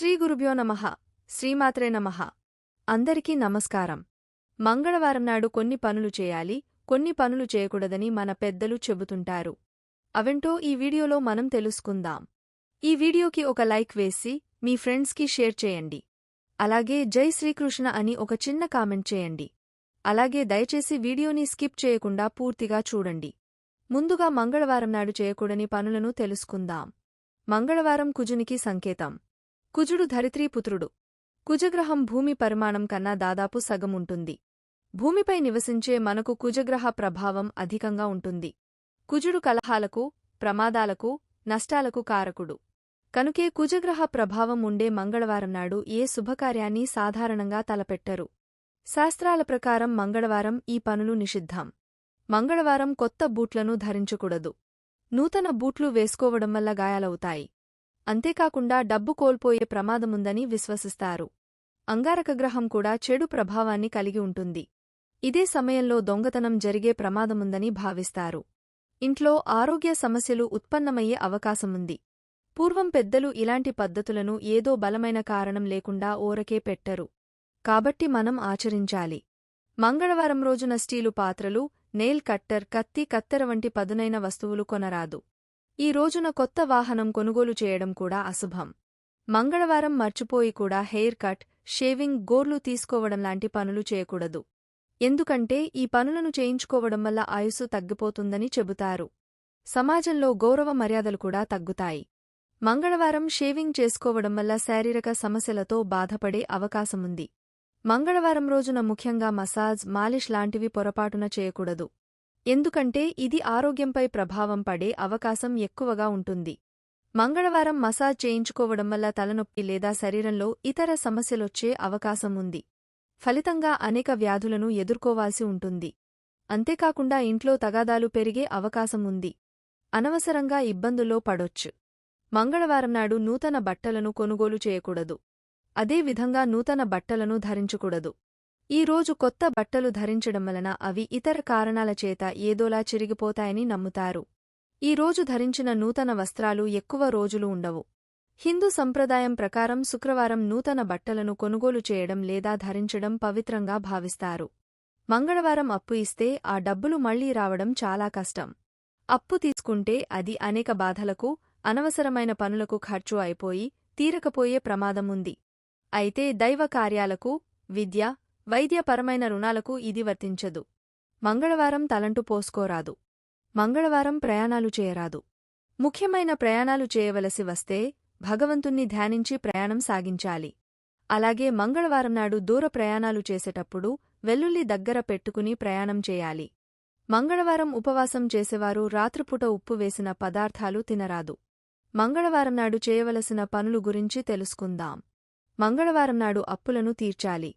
శ్రీ గురుభ్యో నమః శ్రీమాత్రే నమః అందరికీ నమస్కారం. మంగళవారం నాడు కొన్ని పనులు చేయాలి, కొన్ని పనులు చేయకూడదని మన పెద్దలు చెబుతుంటారు. అవేంటో ఈ వీడియోలో మనం తెలుసుకుందాం. ఈ వీడియోకి ఒక లైక్ వేసి మీ ఫ్రెండ్స్కి షేర్ చేయండి. అలాగే జై శ్రీకృష్ణ అని ఒక చిన్న కామెంట్ చేయండి. అలాగే దయచేసి వీడియోని స్కిప్ చేయకుండా పూర్తిగా చూడండి. ముందుగా మంగళవారం నాడు చేయకూడని పనులను తెలుసుకుందాం. మంగళవారం కుజునికి సంకేతం. కుజుడు ధరిత్రీపుత్రుడు. కుజగ్రహం భూమి పరిమాణం కన్నా దాదాపు సగం ఉంటుంది. భూమిపై నివసించే మనకు కుజగ్రహ ప్రభావం అధికంగా ఉంటుంది. కుజుడు కలహాలకు, ప్రమాదాలకు, నష్టాలకు కారకుడు. కనుకే కుజగ్రహ ప్రభావం ఉండే మంగళవారం నాడు ఏ శుభకార్యాన్ని సాధారణంగా తలపెట్టరు. శాస్త్రాల ప్రకారం మంగళవారం ఈ పనులు నిషిద్ధం. మంగళవారం కొత్త బూట్లను ధరించకూడదు. నూతన బూట్లు వేసుకోవడం వల్ల గాయాలవుతాయి. అంతేకాకుండా డబ్బు కోల్పోయే ప్రమాదముందని విశ్వసిస్తారు. అంగారకగ్రహం కూడా చెడు ప్రభావాన్ని కలిగి ఉంటుంది. ఇదే సమయంలో దొంగతనం జరిగే ప్రమాదముందని భావిస్తారు. ఇంట్లో ఆరోగ్య సమస్యలు ఉత్పన్నమయ్యే అవకాశముంది. పూర్వం పెద్దలు ఇలాంటి పద్ధతులను ఏదో బలమైన కారణం లేకుండా ఊరకే పెట్టరు. కాబట్టి మనం ఆచరించాలి. మంగళవారం రోజున స్టీలు పాత్రలు, నెయిల్ కట్టర్, కత్తి, కత్తెర వంటి పదునైన వస్తువులు కొనరాదు. ఈ రోజున కొత్త వాహనం కొనుగోలు చేయడం కూడా అశుభం. మంగళవారం మర్చిపోయి కూడా హెయిర్ కట్, షేవింగ్, గోర్లు తీసుకోవడం లాంటి పనులు చేయకూడదు. ఎందుకంటే ఈ పనులను చేయించుకోవడం వల్ల ఆయుస్సు తగ్గిపోతుందని చెబుతారు. సమాజంలో గౌరవ మర్యాదలు కూడా తగ్గుతాయి. మంగళవారం షేవింగ్ చేసుకోవడం వల్ల శారీరక సమస్యలతో బాధపడే అవకాశముంది. మంగళవారం రోజున ముఖ్యంగా మసాజ్, మాలిష్ లాంటివి పొరపాటున చేయకూడదు. ఎందుకంటే ఇది ఆరోగ్యంపై ప్రభావం పడే అవకాశం ఎక్కువగా ఉంటుంది. మంగళవారం మసాజ్ చేయించుకోవడం వల్ల తలనొప్పి లేదా శరీరంలో ఇతర సమస్యలొచ్చే అవకాశం ఉంది. ఫలితంగా అనేక వ్యాధులను ఎదుర్కోవాల్సి ఉంటుంది. అంతేకాకుండా ఇంట్లో తగాదాలు పెరిగే అవకాశం ఉంది. అనవసరంగా ఇబ్బందుల్లో పడొచ్చు. మంగళవారం నాడు నూతన బట్టలను కొనుగోలు చేయకూడదు. అదేవిధంగా నూతన బట్టలను ధరించకూడదు. ఈ రోజు కొత్త బట్టలు ధరించడం వలన అవి ఇతర కారణాల చేత ఏదోలా చిరిగిపోతాయని నమ్ముతారు. ఈ రోజు ధరించిన నూతన వస్త్రాలు ఎక్కువ రోజులు ఉండవు. హిందూ సంప్రదాయం ప్రకారం శుక్రవారం నూతన బట్టలను కొనుగోలు చేయడం లేదా ధరించడం పవిత్రంగా భావిస్తారు. మంగళవారం అప్పు ఇస్తే ఆ డబ్బులు మళ్లీ రావడం చాలా కష్టం. అప్పు తీసుకుంటే అది అనేక బాధలకు, అనవసరమైన పనులకు ఖర్చు అయిపోయి తీరకపోయే ప్రమాదముంది. అయితే దైవ కార్యాలకు, విద్య, వైద్యపరమైన రుణాలకు ఇది వర్తించదు. మంగళవారం తలంటు పోసుకోరాదు. మంగళవారం ప్రయాణాలు చేయరాదు. ముఖ్యమైన ప్రయాణాలు చేయవలసి వస్తే భగవంతుణ్ణి ధ్యానించి ప్రయాణం సాగించాలి. అలాగే మంగళవారం నాడు దూర ప్రయాణాలు చేసేటప్పుడు వెల్లుల్లి దగ్గర పెట్టుకుని ప్రయాణం చేయాలి. మంగళవారం ఉపవాసం చేసేవారు రాత్రిపూట ఉప్పు వేసిన పదార్థాలు తినరాదు. మంగళవారం నాడు చేయవలసిన పనులు గురించి తెలుసుకుందాం. మంగళవారం నాడు అప్పులను తీర్చాలి.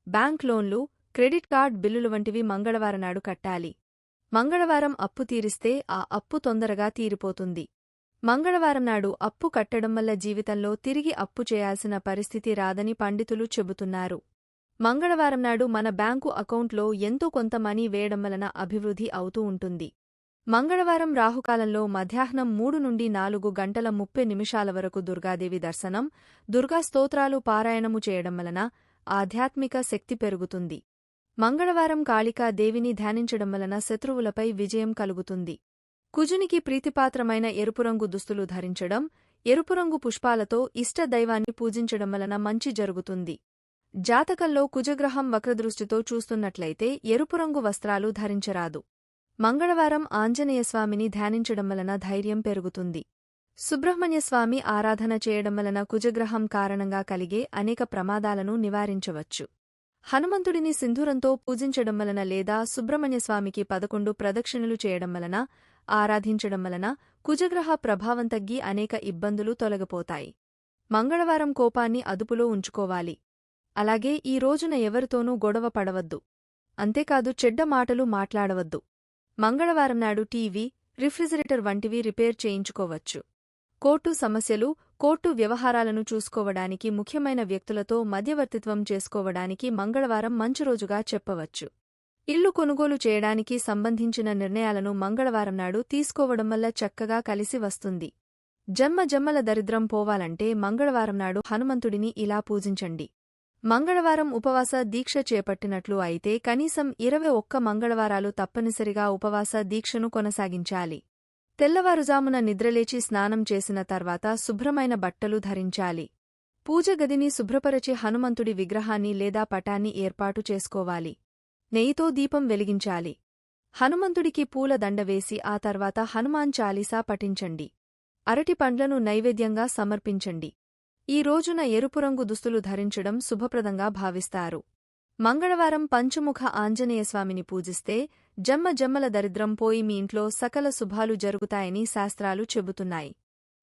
బ్యాంక్ లోన్లు, క్రెడిట్ కార్డ్ బిల్లులు వంటివి మంగళవారం నాడు కట్టాలి. మంగళవారం అప్పు తీరిస్తే ఆ అప్పు తొందరగా తీరిపోతుంది. మంగళవారం నాడు అప్పు కట్టడం వల్ల జీవితంలో తిరిగి అప్పు చేయాల్సిన పరిస్థితి రాదని పండితులు చెబుతున్నారు. మంగళవారం నాడు మన బ్యాంకు అకౌంట్లో ఎంతో కొంత మనీ వేయడం వలన అభివృద్ధి అవుతూ ఉంటుంది. మంగళవారం రాహుకాలంలో మధ్యాహ్నం 3 నుండి 4 గంటల 30 నిమిషాల వరకు దుర్గాదేవి దర్శనం, దుర్గా స్తోత్రాలు పారాయణము చేయడం వలన ఆధ్యాత్మిక శక్తి పెరుగుతుంది. మంగళవారం కాళికా దేవిని ధ్యానించడం వలన శత్రువులపై విజయం కలుగుతుంది. కుజునికి ప్రీతిపాత్రమైన ఎరుపురంగు దుస్తులు ధరించడం, ఎరుపురంగు పుష్పాలతో ఇష్ట దైవాన్ని పూజించడం వలన మంచి జరుగుతుంది. జాతకంలో కుజగ్రహం వక్రదృష్టితో చూస్తున్నట్లయితే ఎరుపురంగు వస్త్రాలు ధరించరాదు. మంగళవారం ఆంజనేయస్వామిని ధ్యానించడం వలన ధైర్యం పెరుగుతుంది. సుబ్రహ్మణ్యస్వామి ఆరాధన చేయడం వలన కుజగ్రహం కారణంగా కలిగే అనేక ప్రమాదాలను నివారించవచ్చు. హనుమంతుడిని సింధూరంతో పూజించడం వలన లేదా సుబ్రహ్మణ్యస్వామికి 11 ప్రదక్షిణలు చేయడం వలన, ఆరాధించడం వలన కుజగ్రహ ప్రభావం తగ్గి అనేక ఇబ్బందులు తొలగిపోతాయి. మంగళవారం కోపాన్ని అదుపులో ఉంచుకోవాలి. అలాగే ఈ రోజున ఎవరితోనూ గొడవ పడవద్దు. అంతేకాదు చెడ్డ మాటలు మాట్లాడవద్దు. మంగళవారం నాడు టీవీ, రిఫ్రిజిరేటర్ వంటివి రిపేర్ చేయించుకోవచ్చు. కోర్టు సమస్యలు, కోర్టు వ్యవహారాలను చూసుకోవడానికి ముఖ్యమైన వ్యక్తులతో మధ్యవర్తిత్వం చేసుకోవడానికి మంగళవారం మంచి రోజుగా చెప్పవచ్చు. ఇల్లు కొనుగోలు చేయడానికి సంబంధించిన నిర్ణయాలను మంగళవారం నాడు తీసుకోవడం వల్ల చక్కగా కలిసి వస్తుంది. జన్మజన్మల దరిద్రం పోవాలంటే మంగళవారం నాడు హనుమంతుడిని ఇలా పూజించండి. మంగళవారం ఉపవాస దీక్ష చేపట్టినట్లు అయితే కనీసం 21 మంగళవారాలు తప్పనిసరిగా ఉపవాస దీక్షను కొనసాగించాలి. తెల్లవారుజామున నిద్రలేచి స్నానం చేసిన తర్వాత శుభ్రమైన బట్టలు ధరించాలి. పూజ గదిని శుభ్రపరచి హనుమంతుడి విగ్రహాన్ని లేదా పటాన్ని ఏర్పాటు చేసుకోవాలి. నెయ్యితో దీపం వెలిగించాలి. హనుమంతుడికి పూల దండ వేసి ఆ తర్వాత హనుమాన్ చాలీసా పఠించండి. అరటి పండ్లను నైవేద్యంగా సమర్పించండి. ఈ రోజున ఎరుపురంగు దుస్తులు ధరించడం శుభప్రదంగా భావిస్తారు. మంగళవారం పంచముఖ ఆంజనేయస్వామిని పూజిస్తే జన్మజన్మల దరిద్రం పోయి మీ ఇంట్లో సకల శుభాలు జరుగుతాయని శాస్త్రాలు చెబుతున్నాయి.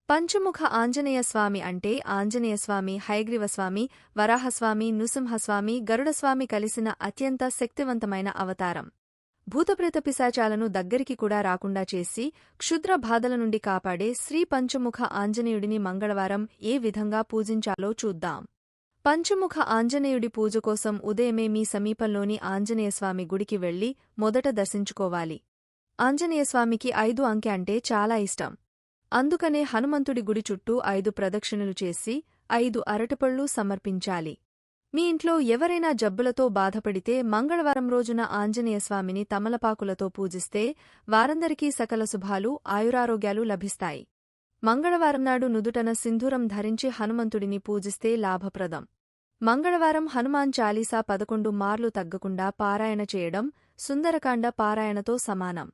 పంచముఖ ఆంజనేయస్వామి అంటే ఆంజనేయస్వామి, హయగ్రీవస్వామి, వరాహస్వామి, నృసింహస్వామి, గరుడస్వామి కలిసిన అత్యంత శక్తివంతమైన అవతారం. భూతప్రేత పిశాచాలను దగ్గరికి కూడా రాకుండా చేసి క్షుద్ర బాధల నుండి కాపాడే శ్రీ పంచముఖ ఆంజనేయుడిని మంగళవారం ఏ విధంగా పూజించాలో చూద్దాం. పంచముఖ ఆంజనేయుడి పూజ కోసం ఉదయమే మీ సమీపంలోని ఆంజనేయస్వామి గుడికి వెళ్లి మొదట దర్శించుకోవాలి. ఆంజనేయస్వామికి 5 అంకె అంటే చాలా ఇష్టం. అందుకనే హనుమంతుడి గుడి చుట్టూ 5 ప్రదక్షిణలు చేసి 5 అరటిపళ్ళు సమర్పించాలి. మీ ఇంట్లో ఎవరైనా జబ్బులతో బాధపడితే మంగళవారం రోజున ఆంజనేయస్వామిని తమలపాకులతో పూజిస్తే వారందరికీ సకల శుభాలు, ఆయురారోగ్యాలు లభిస్తాయి. మంగళవారం నాడు నుదుటన సింధూరం ధరించి హనుమంతుడిని పూజిస్తే లాభప్రదం. మంగళవారం హనుమాన్ చాలీసా 11 మార్లు తగ్గకుండా పారాయణ చేయడం సుందరకాండ పారాయణతో సమానం.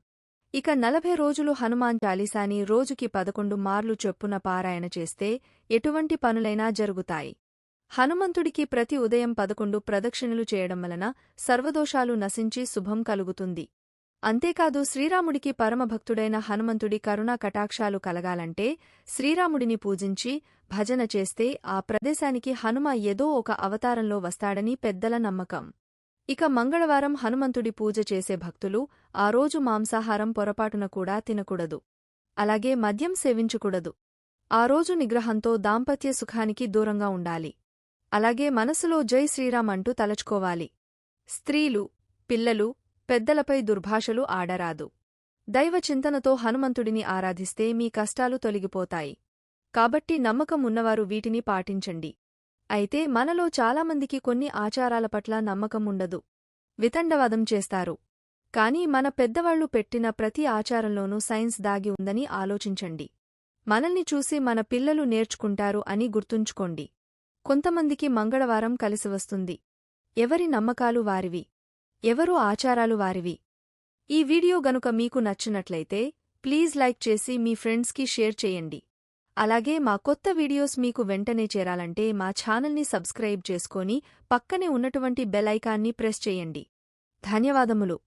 ఇక 40 రోజులు హనుమాన్ చాలీసాని రోజుకి 11 మార్లు చొప్పున పారాయణ చేస్తే ఎటువంటి పనులైనా జరుగుతాయి. హనుమంతుడికి ప్రతి ఉదయం 11 ప్రదక్షిణలు చేయడం వలన సర్వదోషాలు నశించి శుభం కలుగుతుంది. అంతేకాదు శ్రీరాముడికి పరమభక్తుడైన హనుమంతుడి కరుణా కటాక్షాలు కలగాలంటే శ్రీరాముడిని పూజించి భజన చేస్తే ఆ ప్రదేశానికి హనుమ ఏదో ఒక అవతారంలో వస్తాడని పెద్దల నమ్మకం. ఇక మంగళవారం హనుమంతుడి పూజ చేసే భక్తులు ఆ రోజు మాంసాహారం పొరపాటున కూడా తినకూడదు. అలాగే మద్యం సేవించకూడదు. ఆ రోజు నిగ్రహంతో దాంపత్య సుఖానికి దూరంగా ఉండాలి. అలాగే మనసులో జై శ్రీరామ్ అంటూ తలచుకోవాలి. స్త్రీలు, పిల్లలు, పెద్దలపై దుర్భాషలు ఆడరాదు. దైవ చింతనతో హనుమంతుడిని ఆరాధిస్తే మీ కష్టాలు తొలగిపోతాయి. కాబట్టి నమ్మకం ఉన్నవారు వీటిని పాటించండి. అయితే మనలో చాలామందికి కొన్ని ఆచారాల పట్ల నమ్మకం ఉండదు. వితండవాదం చేస్తారు. కాని మన పెద్దవాళ్లు పెట్టిన ప్రతి ఆచారంలోనూ సైన్స్ దాగి ఉందని ఆలోచించండి. మనల్ని చూసి మన పిల్లలు నేర్చుకుంటారు అని గుర్తుంచుకోండి. కొంతమందికి మంగళవారం కలిసివస్తుంది. ఎవరి నమ్మకాలు వారివి. ఎవరు ఆచారాలు వారివి. ఈ వీడియో గనుక మీకు నచ్చినట్లయితే ప్లీజ్ లైక్ చేసి మీ ఫ్రెండ్స్కి షేర్ చేయండి. అలాగే మా కొత్త వీడియోస్ మీకు వెంటనే చేరాలంటే మా ఛానల్ని సబ్స్క్రైబ్ చేసుకొని పక్కనే ఉన్నటువంటి బెల్ ఐకాన్ని ప్రెస్ చేయండి. ధన్యవాదములు.